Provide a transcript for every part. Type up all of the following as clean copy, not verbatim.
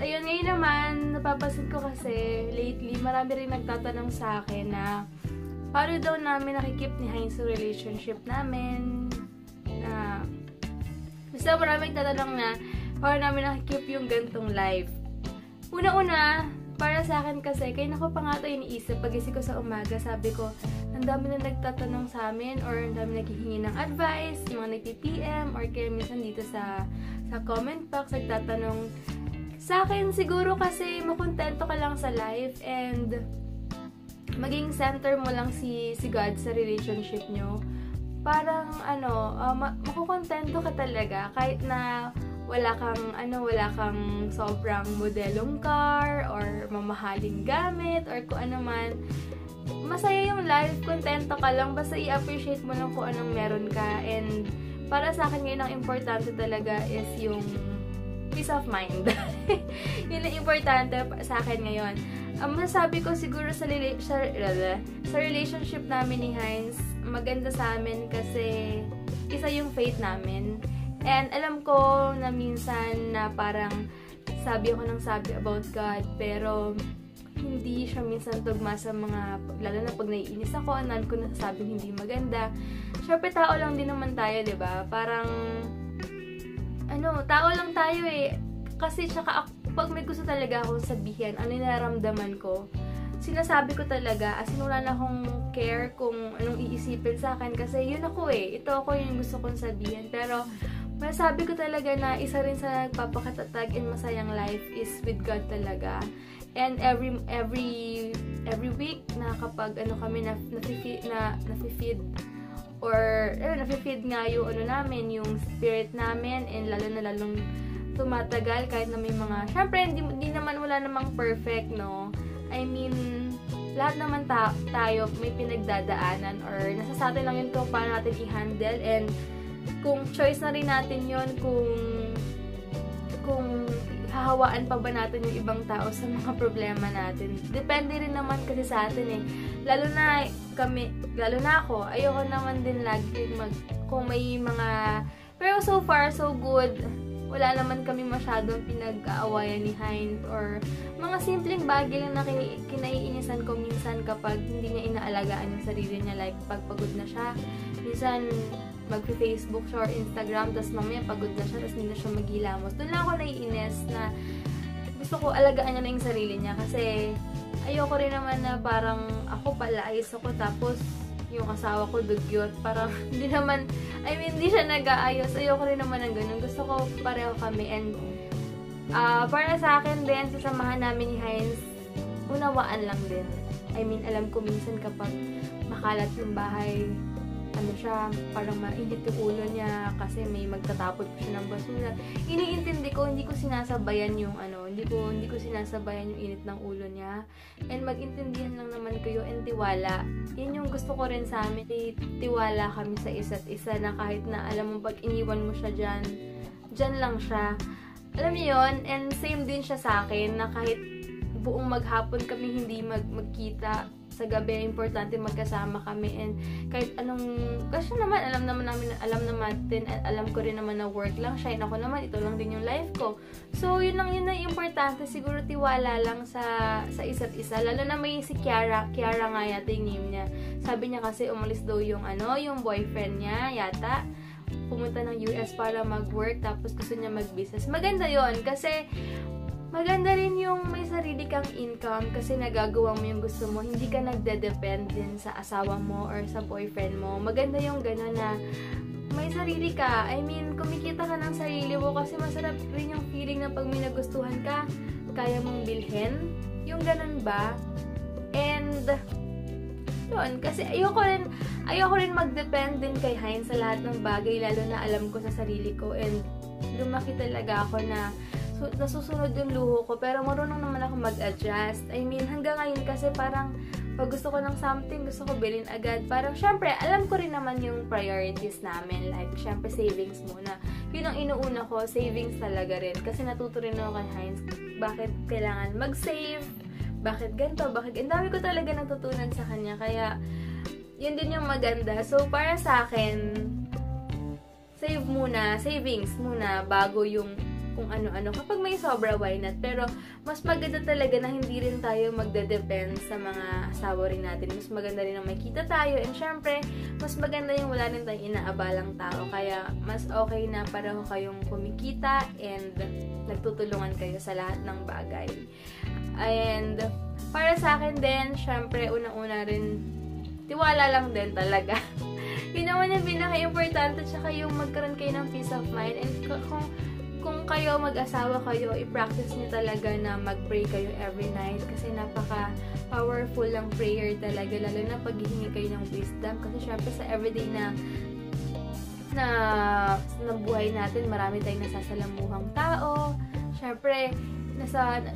ayun, ngayon naman, napapansin ko kasi, lately, marami rin nagtatanong sa akin na paano daw namin nakikip ni Heinz sa relationship namin, na basta marami nagtatanong na paano namin nakikip yung gantong life. Una-una, para sa akin kasi, kaya nako pa nga ito iniisip, pagising ko sa umaga, sabi ko, ang dami na nagtatanong sa amin, or ang dami naghihingi ng advice, yung mga nagpi-PM, or kaya minsan dito sa comment box, nagtatanong sa akin. Siguro kasi makontento ka lang sa life, and maging center mo lang si God sa relationship nyo. Parang, makukontento ka talaga, kahit na wala kang sobrang modelong car or mamahaling gamit or kung ano man. Masaya yung life, kontento ka lang, basta i-appreciate mo lang kung anong meron ka. And para sa akin ngayon, ang importante talaga is yung peace of mind. Yun ang importante sa akin ngayon. Ang masasabi ko siguro sa relationship namin ni Heinz, maganda sa amin kasi isa yung faith namin. And alam ko na minsan na parang sabi ako ng sabi about God, pero hindi siya minsan tugma sa mga, lalo na pag naiinis ako, anan ko nasasabing hindi maganda. Syempre, tao lang din naman tayo, diba? Parang, tao lang tayo eh. Kasi tsaka, pag may gusto talaga akong sabihin, ano yung nararamdaman ko, sinasabi ko talaga, as in wala na akong care kung anong iisipin sa akin, kasi yun ako eh. Ito ako yung gusto kong sabihin. Pero, masasabi ko talaga na isa rin sa nagpapakatatag in masayang life is with God talaga. And every week na kapag kami nafe-feed or nafe-feed nga yung namin, yung spirit namin, and lalong tumatagal kahit na may mga, syempre hindi naman, wala namang perfect, no? I mean, lahat naman tayo may pinagdadaanan, or nasa sa atin lang yun kung paano natin i-handle, and kung choice na rin natin yon, kung hahawaan pa ba natin yung ibang tao sa mga problema natin. Depende rin naman kasi sa atin eh. Lalo na ako, ayoko naman din lagi kung may mga, pero so far, so good. Wala naman kami masyadong pinag-aawayan ni Heinz, or mga simpleng bagay lang na kinaiinisan ko minsan kapag hindi niya inaalagaan yung sarili niya, like pagpagod na siya. Minsan, mag-Facebook siya or Instagram, tapos mamaya pagod na siya, tapos hindi na siya maghilamos. Doon lang ako naiinis na gusto ko alagaan niya na yung sarili niya, kasi ayoko rin naman na parang ako pala, ayos ako, tapos yung asawa ko dugyot. Parang hindi naman, hindi siya nag-aayos. Ayoko rin naman ng ganun. Gusto ko pareho kami. And para sa akin din, sasamahan namin ni Heinz, unawaan lang din. Alam ko minsan kapag makalat yung bahay, parang mainit yung ulo niya kasi may magtatapon ko siya ng basura. Iniintindi ko, hindi ko sinasabayan yung hindi ko sinasabayan yung init ng ulo niya. And mag-intindihan lang naman kayo, and tiwala. Yan yung gusto ko rin sa amin. Tiwala kami sa isa't isa, na kahit na alam mo pag iniwan mo siya dyan lang siya. Alam niyo yun? And same din siya sa akin, na kahit buong maghapon kami hindi magkita, sa gabi, importante magkasama kami, and kahit kasi naman, alam ko rin naman na work lang siya, and ako naman, ito lang din yung life ko. So, yun na importante, siguro tiwala lang sa isa't isa, lalo na may si Kiara nga yata yung name niya. Sabi niya kasi umalis daw yung boyfriend niya, yata, pumunta ng US para mag-work, tapos gusto niya mag-business. Maganda yon, kasi maganda rin yung may sarili kang income, kasi nagagawa mo yung gusto mo. Hindi ka nagde-depend din sa asawa mo or sa boyfriend mo. Maganda yung gano'n na may sarili ka. Kumikita ka ng sarili mo, kasi masarap rin yung feeling na pag may nagustuhan ka, kaya mong bilhin. Yung gano'n ba? And yun, kasi ayoko rin mag-depend din kay Heinz sa lahat ng bagay, lalo na alam ko sa sarili ko. And lumaki talaga ako na nasusunod yung luho ko, pero marunong naman ako mag-adjust. Hanggang ngayon kasi parang pag gusto ko ng something, gusto ko bilhin agad. Parang syempre, alam ko rin naman yung priorities namin. Like, syempre, savings muna. Yun ang inuuna ko, savings talaga rin. Kasi natuto rin ako kay Heinz, bakit kailangan mag-save, bakit ganito, ang dami ko talaga natutunan sa kanya. Kaya, yun din yung maganda. So, para sa akin, savings muna, bago yung kung kung ano-ano. Kapag may sobra, why not? Pero, mas maganda talaga na hindi rin tayo magde-depend sa mga asawa rin natin. Mas maganda rin na may kita tayo. And syempre, mas maganda yung wala rin tayong inaabalang tao. Kaya, mas okay na pareho kayong kumikita and nagtutulungan kayo sa lahat ng bagay. And, para sa akin din, syempre, unang-una rin, tiwala lang din talaga. Yun naman yung pinaka-importante, tsaka yung magkaroon kayo ng peace of mind. And kung kayo mag-asawa kayo, i-practice niyo talaga na mag-pray kayo every night. Kasi napaka-powerful ng prayer talaga, lalo na pag hihingi kayo ng wisdom. Kasi syempre sa everyday na buhay natin, marami tayong nasasalamuhang tao. Syempre,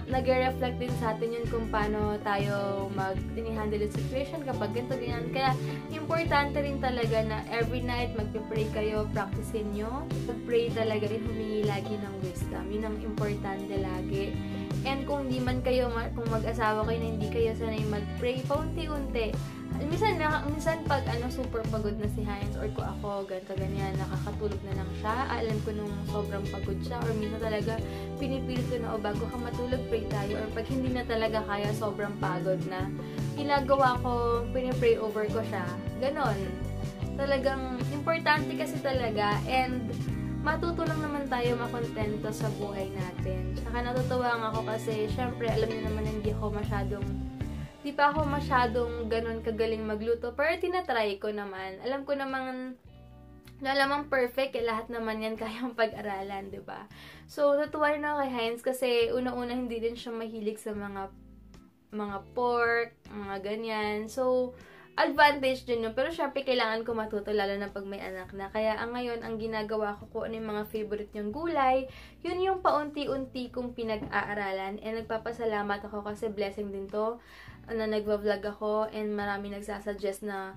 nag-reflect din sa atin yun kung paano tayo mag-handle the situation kapag ganito, ganyan. Kaya, importante rin talaga na every night mag-pray kayo, practicein nyo. Mag-pray talaga rin, humingi lagi ng wisdom. Yun ang importante lagi. And kung hindi man kayo, kung mag-asawa kayo na hindi kayo sanay mag-pray, paunti-unti. Minsan pag super pagod na si Hines or ko ako, ganito ganyan, nakakatulog na lang siya. Alam ko nung sobrang pagod siya or minsan talaga pinipilit ko na bago ka matulog, pray tayo. Or pag hindi na talaga kaya, sobrang pagod na, ginagawa ko, pinipray over ko siya. Ganon. Talagang importante kasi talaga and matutulong naman tayo makontento sa buhay natin. Saka natutuwa nga ako kasi syempre alam niyo naman di pa ako masyadong ganun kagaling magluto, pero tinatry ko naman. Alam ko naman lamang perfect, lahat naman yan kayang pag-aralan, di ba? So, natuwa rin ako kay Hines kasi una-una hindi din siya mahilig sa mga pork, mga ganyan. So, advantage din yun. Pero syempre, kailangan ko matuto, lalo na pag may anak na. Kaya ngayon, ang ginagawa ko kung ano yung mga favorite niyong gulay, yun yung paunti-unti kong pinag-aaralan. And nagpapasalamat ako kasi blessing din to na nagva-vlog ako and marami nagsasuggest na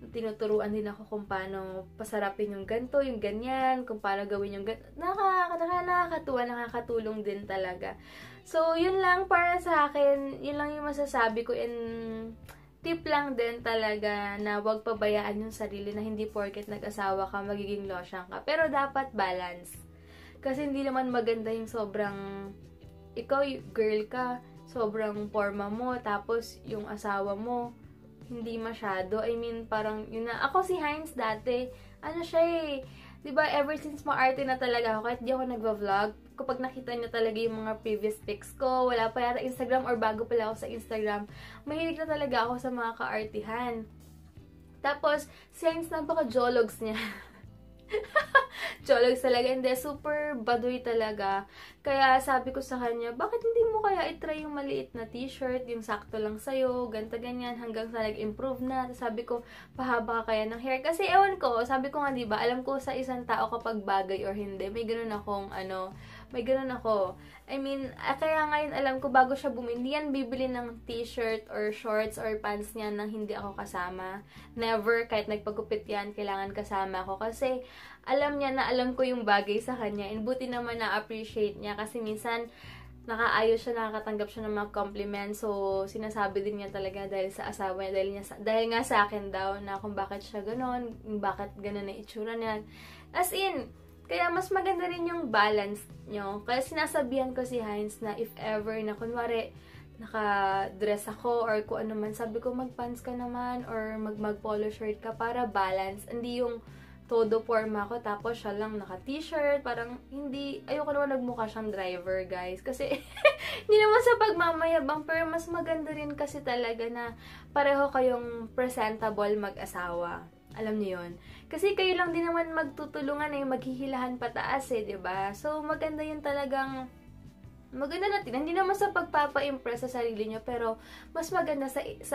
tinuturuan din ako kung paano pasarapin yung ganto, yung ganyan, kung paano gawin yung ganto. Nakakatuwa, nakakatulong din talaga. So, yun lang para sa akin. Yun lang yung masasabi ko and tip lang din talaga na huwag pabayaan yung sarili na hindi porket nag-asawa ka, magiging losyang ka. Pero dapat balance. Kasi hindi naman maganda yung sobrang, ikaw, girl ka, sobrang forma mo, tapos yung asawa mo, hindi masyado. I mean, parang, yun na, ako si Hines dati, siya diba, ever since maarte na talaga ako, kahit di ako nagva-vlog, kapag nakita niyo talaga yung mga previous pics ko, wala pa yata Instagram or bago pala ako sa Instagram, mahilig na talaga ako sa mga kaartihan. Tapos, si Hines, napaka-jologs niya. Jologs talaga, hindi, super baduy talaga. Kaya sabi ko sa kanya, bakit hindi mo kaya itry yung maliit na t-shirt, yung sakto lang sa'yo, ganto ganyan, hanggang sa nag-improve na. Sabi ko, pahaba ka kaya ng hair. Kasi ewan ko, sabi ko nga diba, alam ko sa isang tao kapag bagay or hindi, may ganun akong may ganun ako. I mean, kaya ngayon alam ko bago siya bumili, yan bibili ng t-shirt or shorts or pants niya nang hindi ako kasama. Never, kahit nagpagupit yan, kailangan kasama ako. Kasi alam niya na alam ko yung bagay sa kanya. And buti naman na-appreciate niya kasi minsan nakaayos siya, nakakatanggap siya ng mga compliments. So, sinasabi din niya talaga dahil sa asawa niya, dahil nga sa akin daw na kung bakit siya ganon, bakit ganon na itsura niya. As in, kaya mas maganda rin yung balance nyo. Kaya sinasabihan ko si Hines na if ever na kunwari naka-dress ako or kung ano man, sabi ko mag-pants ka naman or mag-polo shirt ka para balance. Hindi yung todo forma ko tapos siya lang naka-t-shirt. Parang hindi, ayoko naman nagmukha siyang driver, guys. Kasi hindi naman sa pagmamayabang, pero mas maganda rin kasi talaga na pareho kayong presentable mag-asawa. Alam niyo yun? Kasi kayo lang din naman magtutulungan maghihilahan pataas diba? So, maganda yun talagang, maganda natin. Hindi naman sa pagpapa-impress sa sarili nyo, pero mas maganda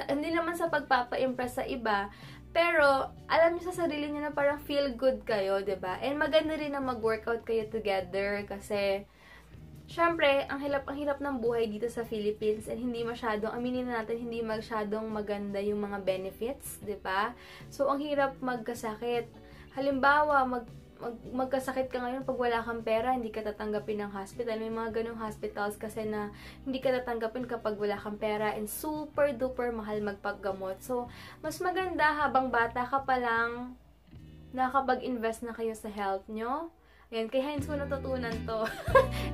hindi naman sa pagpapa-impress sa iba, pero alam nyo sa sarili nyo na parang feel good kayo, diba? And maganda rin na mag-workout kayo together kasi syempre, ang hirap ng buhay dito sa Philippines and hindi masyadong, aminin na natin, hindi masyadong maganda yung mga benefits, di ba? So, ang hirap magkasakit. Halimbawa, magkasakit ka ngayon pag wala kang pera, hindi ka tatanggapin ng hospital. May mga ganong hospitals kasi na hindi ka tatanggapin kapag wala kang pera and super duper mahal magpaggamot. So, mas maganda habang bata ka pa lang, nakapag-invest na kayo sa health nyo. Ayan, kay Heinz ko natutunan to.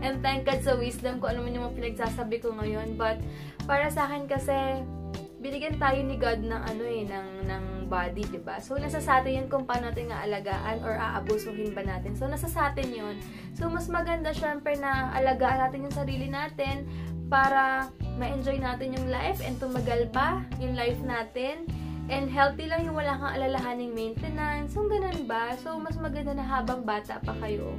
And thank God sa wisdom ko, ano man yung mga pinagsasabi ko ngayon. But, para sa akin kasi, binigyan tayo ni God ng ng body, diba? So, nasa sa atin yun kung paano natin aalagaan or aabusuhin ba natin. So, nasa sa atin yun. So, mas maganda syempre na alagaan natin yung sarili natin para ma-enjoy natin yung life and tumagal pa yung life natin. And healthy lang yung wala kang alalahaning maintenance. So, ganun ba? So, mas maganda na habang bata pa kayo.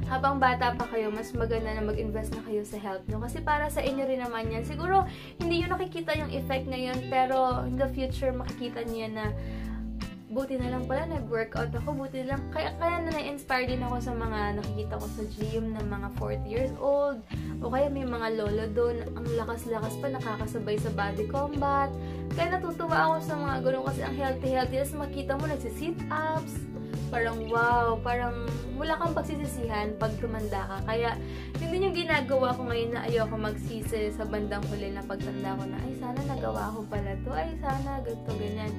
Habang bata pa kayo, mas maganda na mag-invest na kayo sa health nyo. Kasi para sa inyo rin naman yan. Siguro, hindi nyo nakikita yung effect ngayon, pero in the future, makikita nyo yan na buti na lang pala, nag-workout ako, buti na lang. Kaya na na-inspire din ako sa mga nakikita ko sa gym ng mga 40 years old. O kaya may mga lolo doon, ang lakas-lakas pa, nakakasabay sa body combat. Kaya natutuwa ako sa mga ganun kasi ang healthy-healthy. Tapos makita mo, nagsi-sit-ups. Parang wow, parang wala kang pagsisisihan pag tumanda ka. Kaya, yun din yung ginagawa ko ngayon na ayoko magsisi sa bandang huli na pagtanda ko na, ay sana nagawa ko pala to, ay sana ganito, ganyan.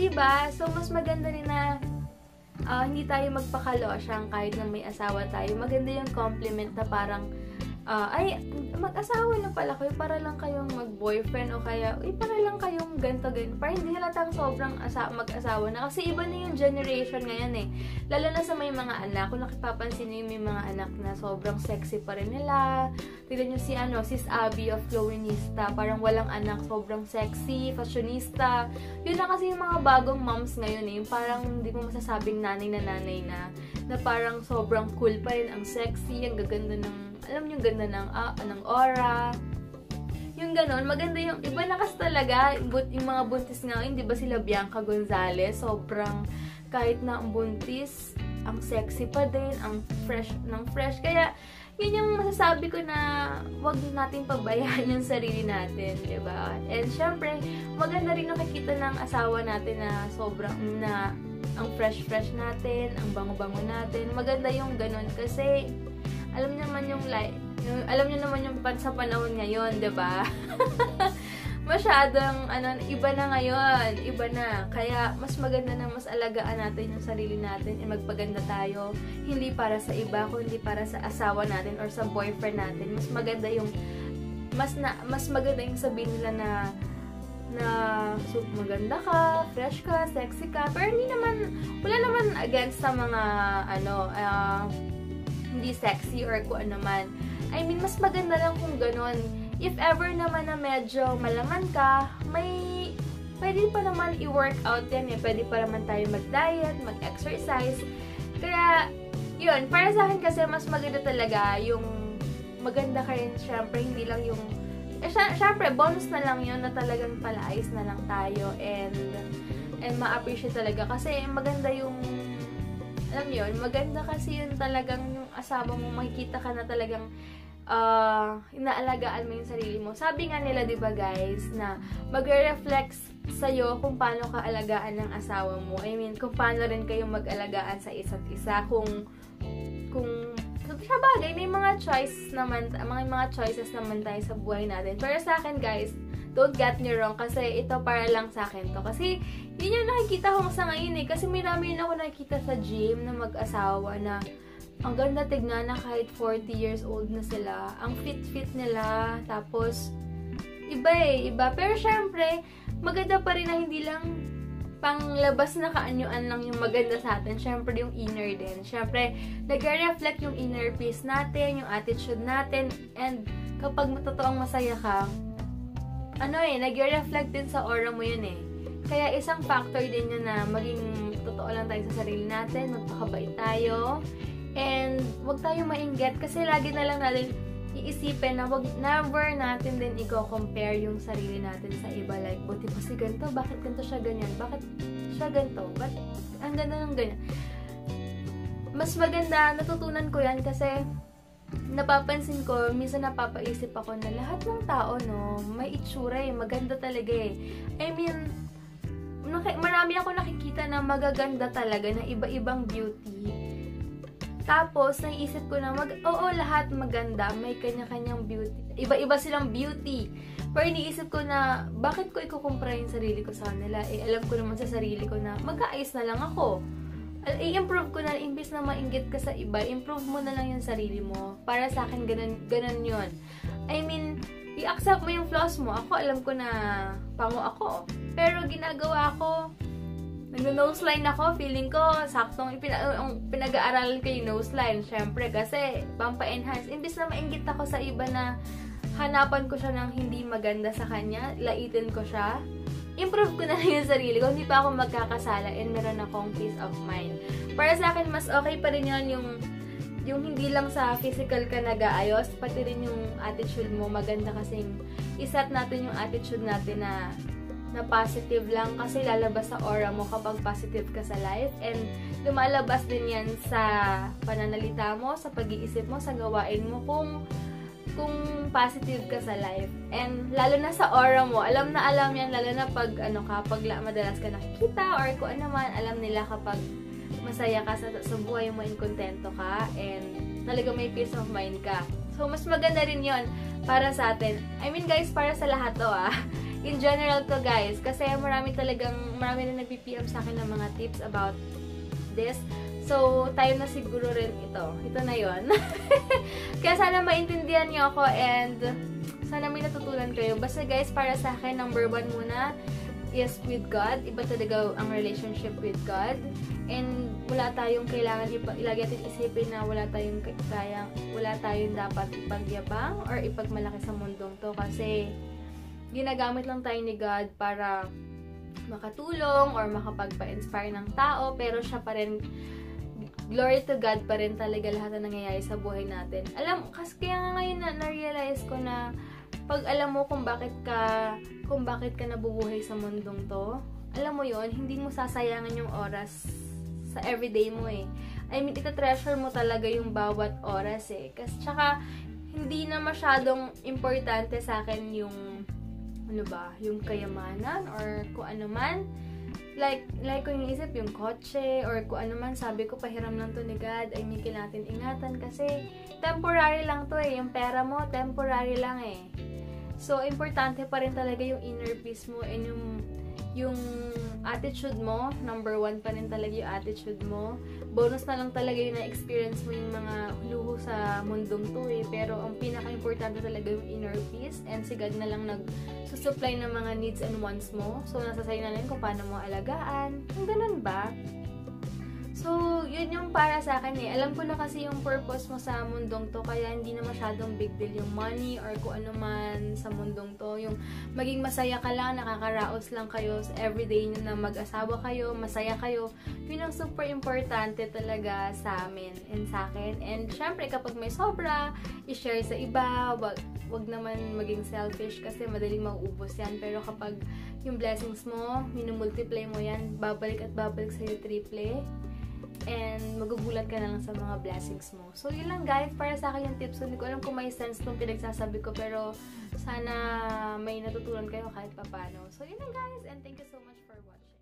Diba? So, mas maganda rin na hindi tayo magpakalosyang kahit na may asawa tayo. Maganda yung compliment na parang, ay, mag-asawa na pala kayo para lang kayong mag-boyfriend o kaya, para lang kayong ganto. Para hindi halatang sobrang mag-asawa na. Kasi iba na yung generation ngayon eh. Lalo na sa may mga anak. Kung nakipapansin nyo yung may mga anak na sobrang sexy pa rin nila. Tignan nyo Sis Abby of Flowinista. Parang walang anak, sobrang sexy, fashionista. Yun na kasi yung mga bagong moms ngayon eh. Parang hindi mo masasabing nanay na parang sobrang cool pa rin, ang sexy, ang gaganda ng, alam nyo, ganda ng aura. Yung ganon, maganda yung, iba na kasi talaga, yung mga buntis nga, hindi ba sila Bianca Gonzalez, sobrang, kahit na ang buntis, ang sexy pa din, ang fresh ng fresh. Kaya, yun yung masasabi ko na wag natin pabayaan yung sarili natin, diba? And syempre, maganda rin nakikita ng asawa natin na sobrang, na ang fresh-fresh natin, ang bango-bango natin. Maganda yung ganon kasi, alam niyo naman alam niyo naman yung sa panahon ngayon, 'di ba? Masyadong iba na ngayon, iba na. Kaya mas maganda na mas alagaan natin yung sarili natin at magpaganda tayo, hindi para sa iba, kundi para sa asawa natin or sa boyfriend natin. Mas maganda yung mas maganda yung sabihin nila na maganda ka, fresh ka, sexy ka. Pero wala naman against sa mga hindi sexy or kung ano man. I mean, mas maganda lang kung ganon. If ever naman na medyo malaman ka, pwede pa naman i-workout yan eh. Pwede pa naman tayo mag-diet, mag-exercise. Kaya, yun, para sa akin kasi mas maganda talaga yung maganda ka rin, syempre, hindi lang yung syempre, bonus na lang yun na talagang palaayos na lang tayo and ma-appreciate talaga kasi maganda yung alam yun, maganda kasi yun talagang yung asawa mo, makikita ka na talagang inaalagaan mo yung sarili mo. Sabi nga nila, diba guys, na magre-reflect sa'yo kung paano ka alagaan ng asawa mo. I mean, kung paano rin kayong mag-alagaan sa isa't isa. Kung sa bagay, may mga choices naman tayo sa buhay natin. Pero sa akin guys, don't get me wrong, kasi ito para lang sa akin to. Kasi, yun yung nakikita ko sa ngayon eh. Kasi marami yun ako nakikita sa gym na mag-asawa na ang ganda tignan na kahit 40 years old na sila. Ang fit-fit nila. Tapos, iba eh, iba. Pero syempre, maganda pa rin na hindi lang panglabas na kaanyuan lang yung maganda sa atin. Syempre, yung inner din. Syempre, nag-reflect yung inner peace natin, yung attitude natin. And, kapag totoong masaya ka, nag-reflect din sa aura mo yun eh. Kaya isang factor din yun na maging totoo lang tayo sa sarili natin, magpakabait tayo, and wag tayo mainggit kasi lagi na lang natin iisipin na never natin din i-compare yung sarili natin sa iba. Like, buti pa si ganito, bakit ganito siya ganyan? Bakit siya ganito? Ba't ang ganda ng ganyan? Mas maganda, natutunan ko yan kasi napapansin ko, minsan napapaisip ako na lahat ng tao, no, may itsura eh, maganda talaga eh. I mean, marami ako nakikita na magaganda talaga, na iba-ibang beauty. Tapos, naisip ko na, lahat maganda, may kanya-kanyang beauty. Iba-iba silang beauty. Pero iniisip ko na, bakit ko ikukumpara yung sarili ko sa kanila? Eh, alam ko naman sa sarili ko na, mag-aayos na lang ako. i-improve ko na, imbis na mainggit ka sa iba, improve mo na lang yung sarili mo. Para sa akin, ganun yun. I mean, i-accept mo yung flaws mo. Ako, alam ko na pango ako. Pero ginagawa ko, nag-noseline ako, feeling ko, saktong pinag-aaralan ko yung noseline. Syempre, kasi, pampa-enhance. Imbis na mainggit ako sa iba na hanapan ko siya ng hindi maganda sa kanya, laitin ko siya, improve ko na lang yung sarili ko, hindi pa ako magkakasala and meron akong peace of mind. Para sa akin, mas okay pa rin yun yung hindi lang sa physical ka nag-aayos, pati rin yung attitude mo maganda kasing iset natin yung attitude natin na positive lang kasi lalabas sa aura mo kapag positive ka sa life and lumalabas din yan sa pananalita mo, sa pag-iisip mo, sa gawain mo kung positive ka sa life. And lalo na sa aura mo, alam yan, lalo na pag madalas ka nakikita or kung ano man, alam nila kapag masaya ka sa buhay mo and kontento ka and talaga may peace of mind ka. So, mas maganda rin yon para sa atin. I mean guys, para sa lahat to in general to guys, kasi marami na nag-PM sa akin ng mga tips about this. So, tayo na siguro rin ito. Ito na yon. Kaya sana maintindihan niyo ako and sana may natutunan kayo. Basta guys, para sa akin, number 1 muna is with God. Iba talaga ang relationship with God. And wala tayong kailangan ilagay natin isipin na wala tayong dapat ipagyabang or ipagmalaki sa mundong to. Kasi ginagamit lang tayo ni God para makatulong or makapagpa-inspire ng tao. Pero siya pa rin, glory to God pa rin talaga lahat na nangyayari sa buhay natin. Kasi kaya nga ngayon na-realize ko na pag alam mo kung bakit ka nabubuhay sa mundong to, alam mo yon, hindi mo sasayangan yung oras sa everyday mo I mean, ita-treasure mo talaga yung bawat oras Kasi tsaka, hindi na masyadong importante sa akin yung yung kayamanan or kung ano man. Like kung iniisip yung kotse or kung ano man, sabi ko pahiram lang to ni God, ay may natin ingatan kasi temporary lang to yung pera mo, temporary lang So, importante pa rin talaga yung inner peace mo and yung attitude mo, number 1 pa rin talaga yung attitude mo. Bonus na lang talaga yung na-experience mo yung mga luho sa mundong to pero ang pinaka-importante talaga yung inner peace and si God na lang nag-supply ng mga needs and wants mo. So, nasa sa'yo na lang kung paano mo alagaan. Yung ganun ba? So, yun yung para sa akin Alam ko na kasi yung purpose mo sa mundong to, kaya hindi na masyadong big deal yung money or kung ano man sa mundong to. Yung maging masaya ka lang, nakakaraos lang kayo sa everyday nyo na mag-asawa kayo, masaya kayo. Yun ang super importante talaga sa amin and sa akin. And syempre, kapag may sobra, i-share sa iba, wag naman maging selfish kasi madaling mauubos yan. Pero kapag yung blessings mo, minumultiply mo yan, babalik at babalik sa'yo triple. And magugulat ka na lang sa mga blessings mo. So, yun lang guys, para sa akin yung tips. Hindi ko alam kung may sense nung pinagsasabi ko, pero sana may natutunan kayo kahit papano. So, yun lang guys, and thank you so much for watching.